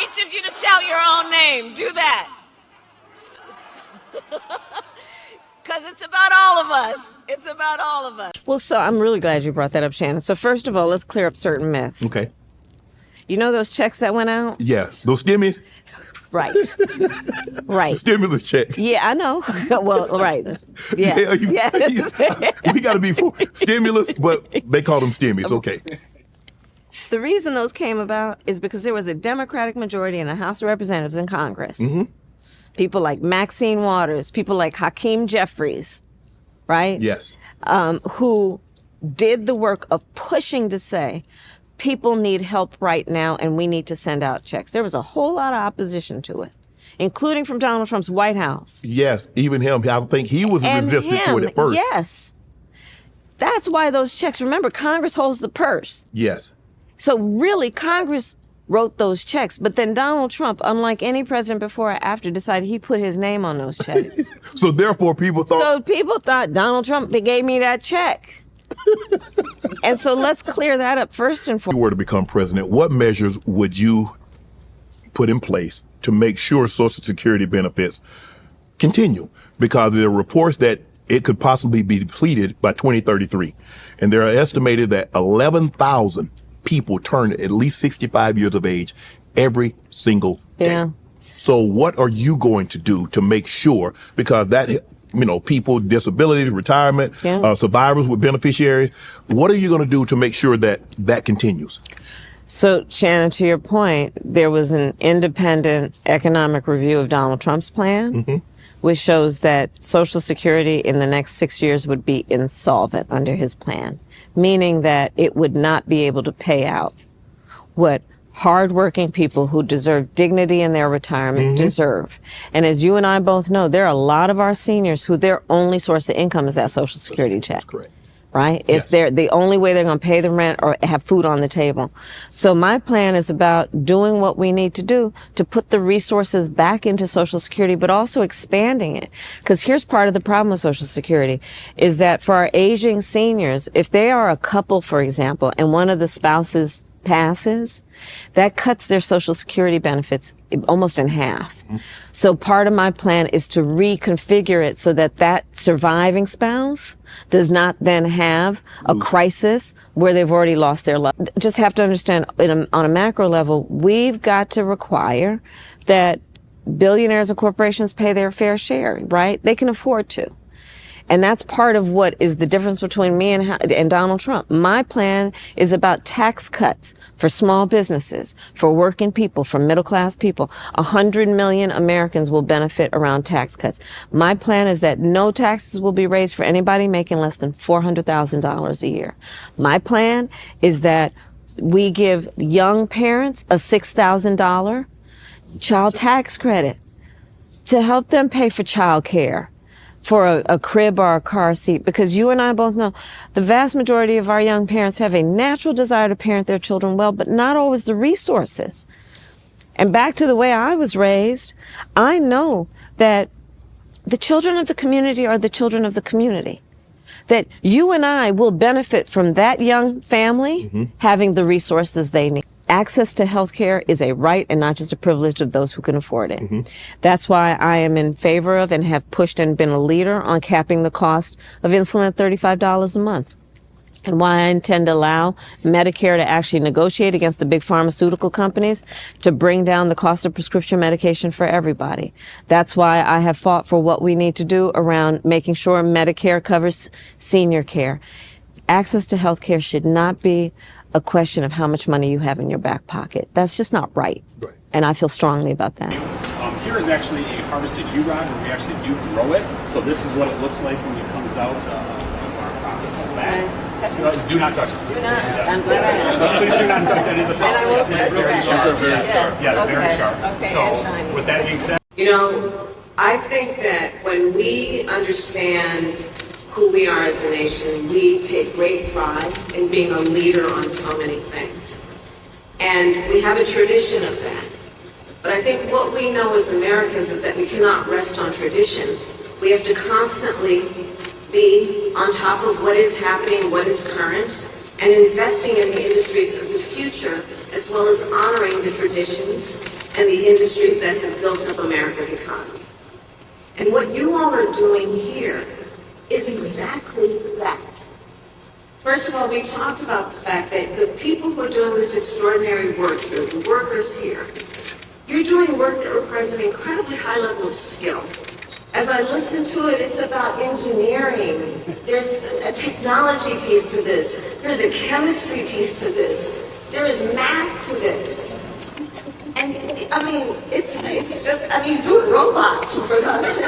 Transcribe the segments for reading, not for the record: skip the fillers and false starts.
each of you to shout your own name. Do that. Because it's about all of us. It's about all of us. Well, so I'm really glad you brought that up, Shannon. So first of all, let's clear up certain myths. Okay. You know those checks that went out? Yes. Those stimmies? Right. Right. The stimulus check. Yeah, I know. Well, right. Yeah. We got to be for stimulus, but they call them stimmies. Okay. The reason those came about is because there was a Democratic majority in the House of Representatives and Congress. Mm-hmm. People like Maxine Waters, people like Hakeem Jeffries, right? Yes. Who did the work of pushing to say, people need help right now and we need to send out checks. There was a whole lot of opposition to it, including from Donald Trump's White House. Yes, even him. I think he was resistant to it at first. Yes. That's why those checks, remember, Congress holds the purse. Yes. So really, Congress wrote those checks. But then Donald Trump, unlike any president before or after, decided he put his name on those checks. So therefore, people thought Donald Trump gave me that check. And so let's clear that up first and foremost. If you were to become president, what measures would you put in place to make sure Social Security benefits continue? Because there are reports that it could possibly be depleted by 2033. And there are estimated that 11,000 people turn at least 65 years of age every single day. Yeah. So what are you going to do to make sure, because that, people, disabilities, retirement, survivors with beneficiaries, what are you going to do to make sure that that continues? So, Shannon, to your point, there was an independent economic review of Donald Trump's plan, which shows that Social Security in the next 6 years would be insolvent under his plan, meaning that it would not be able to pay out what hardworking people who deserve dignity in their retirement deserve. And as you and I both know, there are a lot of our seniors who their only source of income is that Social Security check. That's correct. Right? It's the only way they're going to pay the rent or have food on the table. So my plan is about doing what we need to do to put the resources back into Social Security, but also expanding it. Because here's part of the problem with Social Security is that for our aging seniors, if they are a couple, for example, and one of the spouses passes, that cuts their Social Security benefits almost in half. So part of my plan is to reconfigure it so that that surviving spouse does not then have a crisis where they've already lost their life. Just have to understand on a macro level, we've got to require that billionaires and corporations pay their fair share, right? They can afford to. And that's part of what is the difference between me and Donald Trump. My plan is about tax cuts for small businesses, for working people, for middle-class people. 100 million Americans will benefit around tax cuts. My plan is that no taxes will be raised for anybody making less than $400,000 a year. My plan is that we give young parents a $6,000 child tax credit to help them pay for child care, for a crib or a car seat, because you and I both know the vast majority of our young parents have a natural desire to parent their children well, but not always the resources. And back to the way I was raised, I know that the children of the community are the children of the community. That you and I will benefit from that young family having the resources they need. Access to health care is a right and not just a privilege of those who can afford it. That's why I am in favor of and have pushed and been a leader on capping the cost of insulin at $35 a month. And why I intend to allow Medicare to actually negotiate against the big pharmaceutical companies to bring down the cost of prescription medication for everybody. That's why I have fought for what we need to do around making sure Medicare covers senior care. Access to health care should not be a question of how much money you have in your back pocket. That's just not right. And I feel strongly about that. Here is actually a harvested U-Rod where we actually do grow it. So this is what it looks like when it comes out of our process of that. Do not touch it. Do not. I'm glad I asked. Please do not touch any of the And I will touch it. very sharp. Yeah, okay. very sharp. Okay, so and shiny. With that being said, I think that when we understand who we are as a nation, we take great pride in being a leader on so many things. And we have a tradition of that. But I think what we know as Americans is that we cannot rest on tradition. We have to constantly be on top of what is happening, what is current, and investing in the industries of the future, as well as honoring the traditions and the industries that have built up America's economy. And what you all are doing here is exactly that. First of all, we talked about the fact that the people who are doing this extraordinary work here, the workers here, you're doing work that requires an incredibly high level of skill. As I listen to it, it's about engineering. There's a technology piece to this. There's a chemistry piece to this. There is math to this. And I mean, it's just, I mean, do robots for God's sake.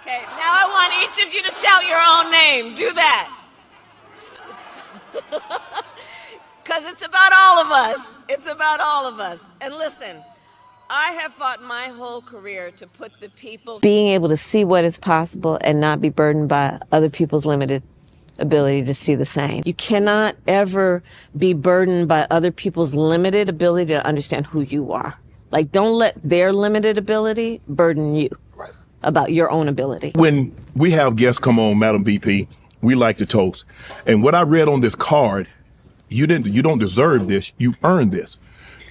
Okay, now I want each of you to shout your own name. Do that. Because it's about all of us. It's about all of us. And listen, I have fought my whole career to put the people... Being able to see what is possible and not be burdened by other people's limited ability to see the same. You cannot ever be burdened by other people's limited ability to understand who you are. Like, don't let their limited ability burden you about your own ability. When we have guests come on, Madam VP, we like to toast. And what I read on this card, you don't deserve this, you earned this.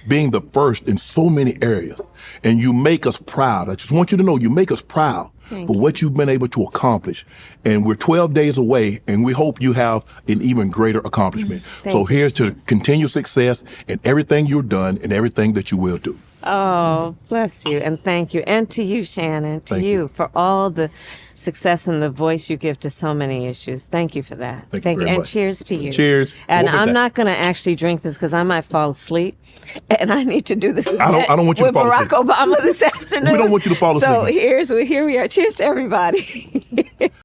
Being the first in so many areas. And you make us proud. I just want you to know you make us proud for what you've been able to accomplish. And we're 12 days away, and we hope you have an even greater accomplishment. So here's to continue success in everything you've done and everything that you will do. Oh, bless you, and thank you. And to you, Shannon, to you for all the success and the voice you give to so many issues. Thank you for that. Thank you very And much. cheers to you. Cheers. And I'm not going to actually drink this because I might fall asleep, and I need to do this I don't want you to with fall Barack asleep. Obama this afternoon. We don't want you to fall asleep. So here we are. Cheers to everybody.